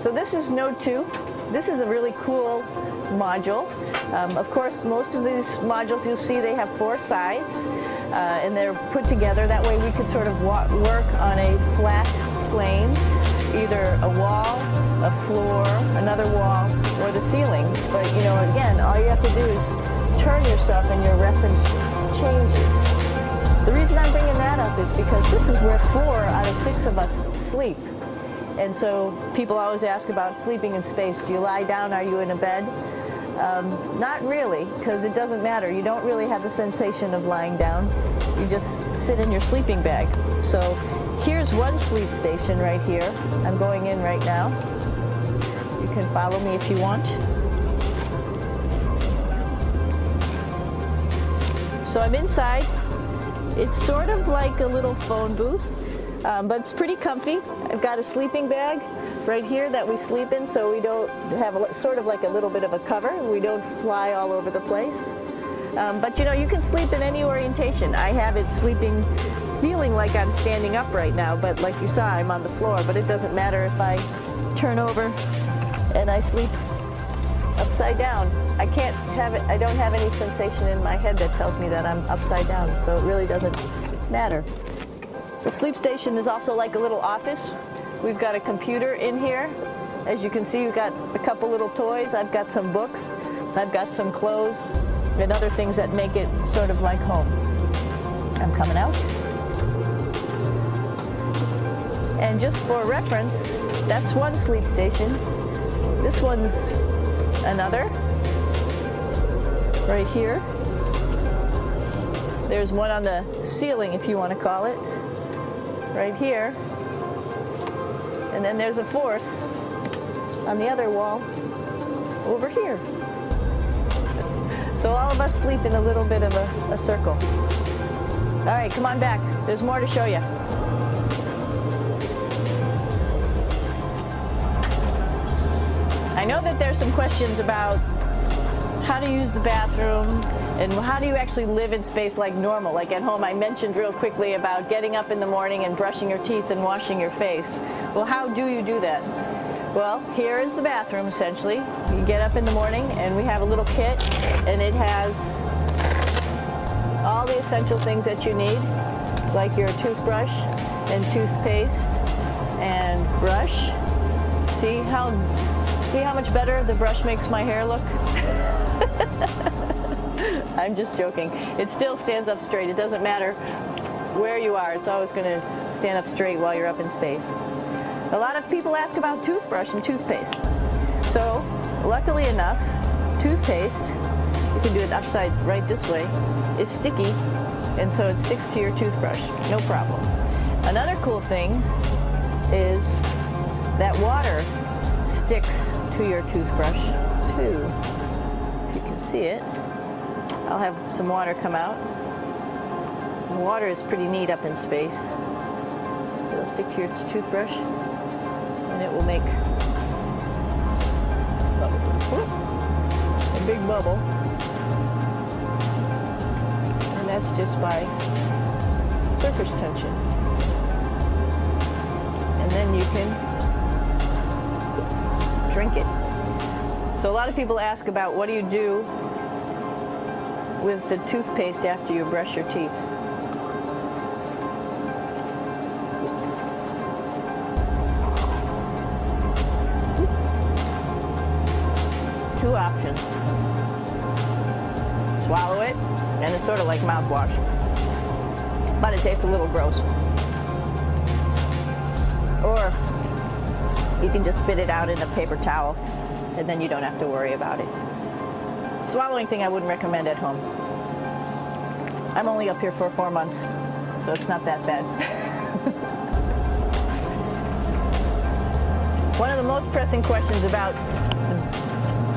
So this is Node 2. This is a really cool module. Of course, most of these modules you'll see they have 4 sides, and they're put together. That way we could sort of work on a flat plane, either a wall, a floor, another wall, or the ceiling. But you know, again, all you have to do is turn yourself and your reference changes. The reason I'm bringing that up is because this is where 4 out of 6 of us sleep. And so people always ask about sleeping in space. Do you lie down? Are you in a bed? Not really, because it doesn't matter. You don't really have the sensation of lying down. You just sit in your sleeping bag. So here's one sleep station right here. I'm going in right now. You can follow me if you want. So I'm inside. It's sort of like a little phone booth, but it's pretty comfy. I've got a sleeping bag right here that we sleep in, so we don't have sort of like a little bit of a cover. We don't fly all over the place. But you know, you can sleep in any orientation. I have it sleeping, feeling like I'm standing up right now, but like you saw, I'm on the floor. But it doesn't matter if I turn over and I sleep upside down. I can't have it, I don't have any sensation in my head that tells me that I'm upside down, so it really doesn't matter. The sleep station is also like a little office. We've got a computer in here. As you can see, we've got a couple little toys. I've got some books. I've got some clothes and other things that make it sort of like home. I'm coming out. And just for reference, that's one sleep station. This one's another, right here. There's one on the ceiling, if you want to call it, right here. And then there's a 4th on the other wall over here. So all of us sleep in a little bit of a circle. All right, come on back. There's more to show you. I know that there's some questions about how to use the bathroom and how do you actually live in space like normal, like at home. I mentioned real quickly about getting up in the morning and brushing your teeth and washing your face. Well, how do you do that? Well, here is the bathroom, essentially. You get up in the morning and we have a little kit, and it has all the essential things that you need, like your toothbrush and toothpaste and brush. See how much better the brush makes my hair look? I'm just joking. It still stands up straight. It doesn't matter where you are. It's always going to stand up straight while you're up in space. A lot of people ask about toothbrush and toothpaste. So, luckily enough, toothpaste, you can do it upside right this way, is sticky, and so it sticks to your toothbrush. No problem. Another cool thing is that water sticks to your toothbrush too. If you can see it, I'll have some water come out. The water is pretty neat up in space. It'll stick to your toothbrush and it will make a big bubble. And that's just by surface tension. And then you can drink it. So a lot of people ask about what do you do with the toothpaste after you brush your teeth. Two options. Swallow it, and it's sort of like mouthwash, but it tastes a little gross. Or you can just spit it out in a paper towel, and then you don't have to worry about it. Swallowing thing I wouldn't recommend at home. I'm only up here for 4 months, so it's not that bad. One of the most pressing questions about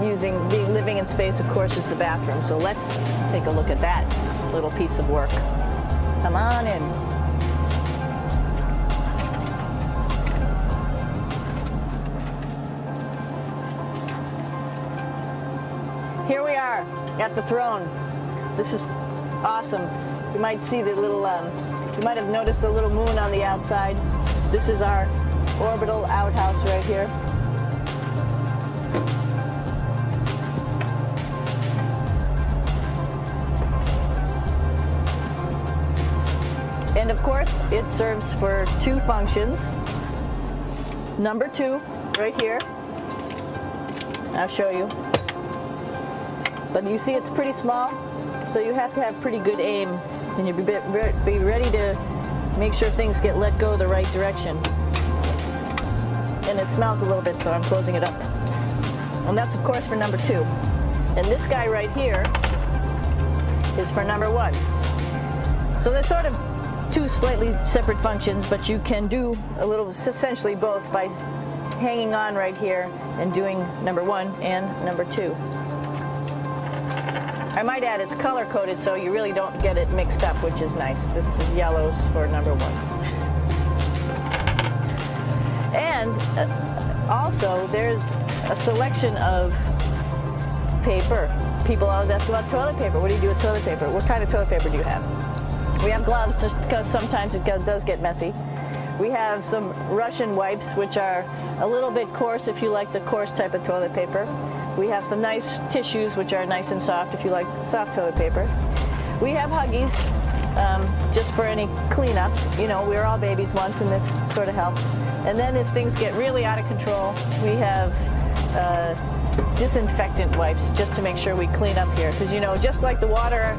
living in space, of course, is the bathroom. So let's take a look at that little piece of work. Come on in. Here we are at the throne. This is awesome. You might see the little, you might have noticed the little moon on the outside. This is our orbital outhouse right here. And of course, it serves for 2 functions. Number 2, right here. I'll show you. But you see it's pretty small, so you have to have pretty good aim, and you be ready to make sure things get let go the right direction. And it smells a little bit, so I'm closing it up. And that's of course for number 2. And this guy right here is for number 1. So they're sort of 2 slightly separate functions, but you can do a little, essentially both, by hanging on right here and doing number 1 and number 2. I might add it's color coded, so you really don't get it mixed up, which is nice. This is yellows for number 1. And also there's a selection of paper. People always ask about toilet paper. What do you do with toilet paper? What kind of toilet paper do you have? We have gloves, just because sometimes it does get messy. We have some Russian wipes, which are a little bit coarse if you like the coarse type of toilet paper. We have some nice tissues, which are nice and soft if you like soft toilet paper. We have Huggies, just for any cleanup. You know, we were all babies once, and this sort of helps. And then if things get really out of control, we have disinfectant wipes, just to make sure we clean up here. Because, you know, just like the water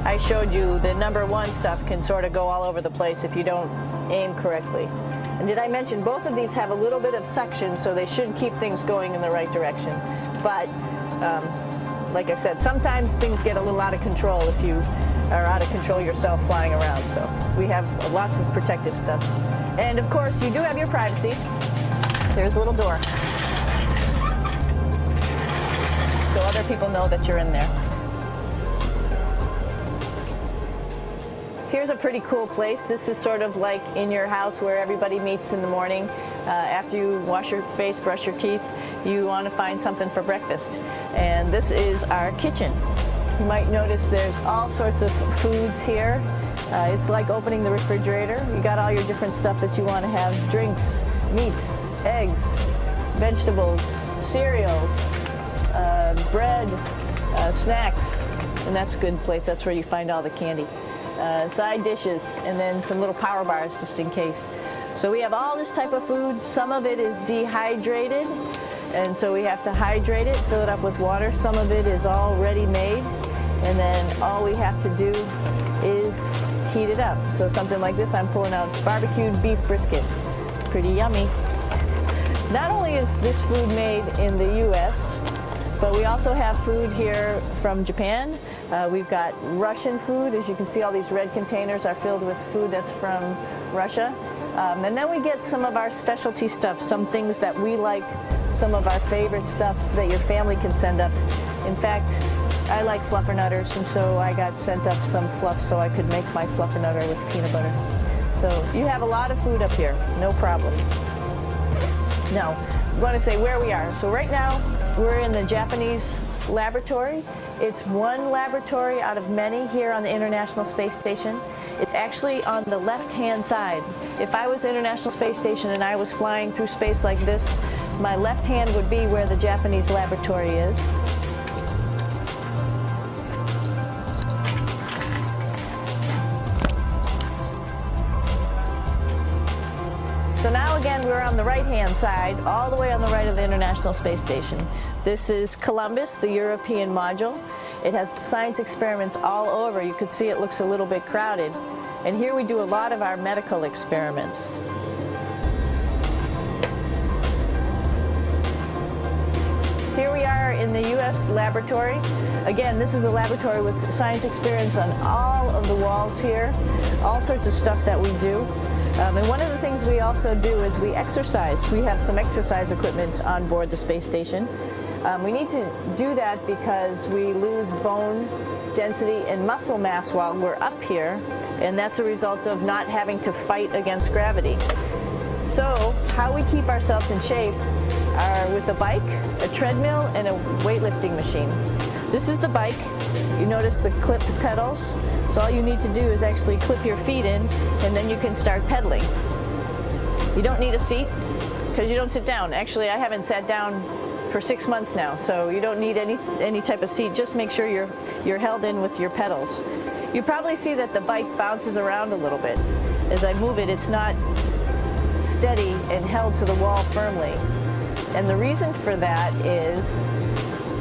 I showed you, the number 1 stuff can sort of go all over the place if you don't aim correctly. And did I mention both of these have a little bit of suction, so they should keep things going in the right direction. But like I said, sometimes things get a little out of control if you are out of control yourself flying around. So we have lots of protective stuff. And of course, you do have your privacy. There's a little door, so other people know that you're in there. Here's a pretty cool place. This is sort of like in your house where everybody meets in the morning. After you wash your face, brush your teeth, you want to find something for breakfast. And this is our kitchen. You might notice there's all sorts of foods here. It's like opening the refrigerator. You got all your different stuff that you want to have: drinks, meats, eggs, vegetables, cereals, bread, snacks. And that's a good place. That's where you find all the candy. Side dishes, and then some little power bars just in case. So we have all this type of food. Some of it is dehydrated, and so we have to hydrate it, fill it up with water. Some of it is already made, and then all we have to do is heat it up. So something like this, I'm pulling out barbecued beef brisket. Pretty yummy. Not only is this food made in the U.S., but we also have food here from Japan. We've got Russian food. As you can see, all these red containers are filled with food that's from Russia. And then we get some of our specialty stuff, some things that we like, some of our favorite stuff that your family can send up. In fact, I like fluffernutters, and so I got sent up some fluff so I could make my fluffernutter with peanut butter. So you have a lot of food up here, no problems. Now, I want to say where we are. So right now, we're in the Japanese laboratory. It's one laboratory out of many here on the International Space Station. It's actually on the left-hand side. If I was International Space Station and I was flying through space like this, my left hand would be where the Japanese laboratory is. So now again, we're on the right-hand side, all the way on the right of the International Space Station. This is Columbus, the European module. It has science experiments all over. You could see it looks a little bit crowded. And here we do a lot of our medical experiments. Here we are in the U.S. laboratory. Again, this is a laboratory with science experiments on all of the walls here, all sorts of stuff that we do. And one of the things we also do is we exercise. We have some exercise equipment on board the space station. We need to do that because we lose bone density and muscle mass while we're up here, and that's a result of not having to fight against gravity. So how we keep ourselves in shape are with a bike, a treadmill, and a weightlifting machine. This is the bike. You notice the clipped pedals. So all you need to do is actually clip your feet in, and then you can start pedaling. You don't need a seat because you don't sit down. Actually, I haven't sat down for 6 months now, so you don't need any type of seat. Just make sure you're held in with your pedals. You probably see that the bike bounces around a little bit. as I move it, it's not steady and held to the wall firmly. And the reason for that is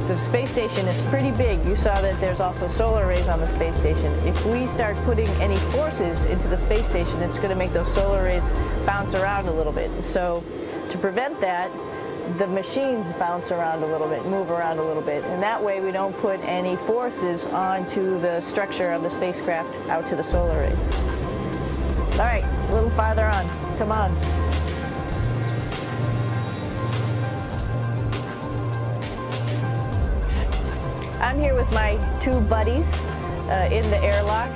the space station is pretty big. You saw that there's also solar arrays on the space station. If we start putting any forces into the space station, it's going to make those solar arrays bounce around a little bit. So to prevent that, the machines bounce around a little bit, move around a little bit, and that way we don't put any forces onto the structure of the spacecraft out to the solar arrays. All right, a little farther on. Come on. I'm here with my two buddies in the airlock.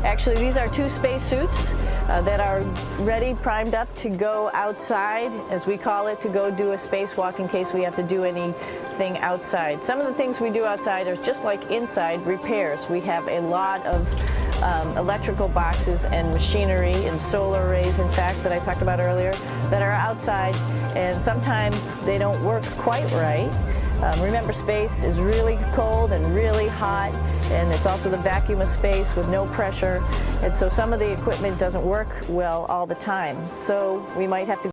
Actually, these are two space suits that are ready, primed up to go outside, as we call it, to go do a spacewalk in case we have to do anything outside. Some of the things we do outside are just like inside, repairs. We have a lot of electrical boxes and machinery and solar arrays, in fact, that I talked about earlier, that are outside, and sometimes they don't work quite right. Remember, space is really cold and really hot, and it's also the vacuum of space with no pressure, and so some of the equipment doesn't work well all the time. So we might have to